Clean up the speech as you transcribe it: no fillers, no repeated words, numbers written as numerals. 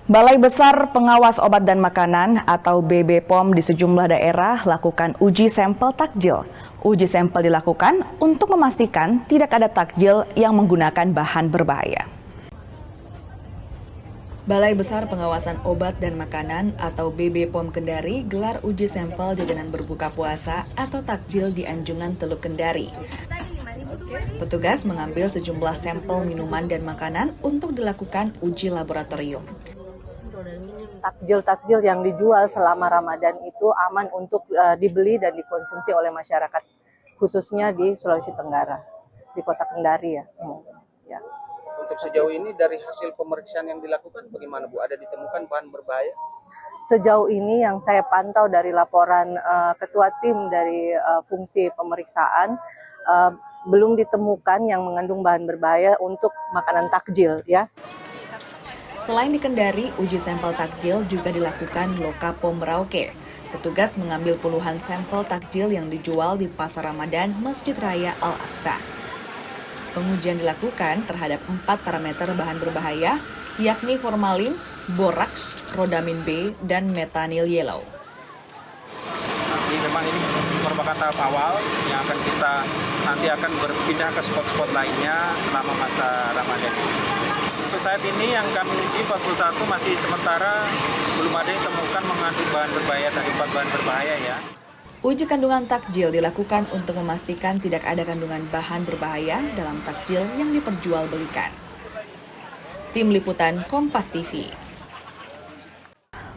Balai Besar Pengawas Obat dan Makanan atau BB POM di sejumlah daerah lakukan uji sampel takjil. Uji sampel dilakukan untuk memastikan tidak ada takjil yang menggunakan bahan berbahaya. Balai Besar Pengawasan Obat dan Makanan atau BB POM Kendari gelar uji sampel jajanan berbuka puasa atau takjil di Anjungan Teluk Kendari. Petugas mengambil sejumlah sampel minuman dan makanan untuk dilakukan uji laboratorium. Takjil-takjil yang dijual selama Ramadan itu aman untuk dibeli dan dikonsumsi oleh masyarakat, khususnya di Sulawesi Tenggara, di Kota Kendari ya. Untuk sejauh ini dari hasil pemeriksaan yang dilakukan bagaimana Bu? Ada ditemukan bahan berbahaya? Sejauh ini yang saya pantau dari laporan ketua tim dari fungsi pemeriksaan, belum ditemukan yang mengandung bahan berbahaya untuk makanan takjil ya. Selain di Kendari, uji sampel takjil juga dilakukan Loka POM Merauke. Petugas mengambil puluhan sampel takjil yang dijual di Pasar Ramadan Masjid Raya Al-Aqsa. Pengujian dilakukan terhadap 4 parameter bahan berbahaya, yakni formalin, boraks, rodamin B, dan metanil yellow. Jadi memang ini merupakan tahap awal yang nanti akan berpindah ke spot-spot lainnya selama masa Ramadan ini. Untuk saat ini yang kami uji 41 masih sementara belum ada yang ditemukan mengandung bahan berbahaya, tadi 4 bahan berbahaya ya. Uji kandungan takjil dilakukan untuk memastikan tidak ada kandungan bahan berbahaya dalam takjil yang diperjualbelikan. Tim Liputan Kompas TV.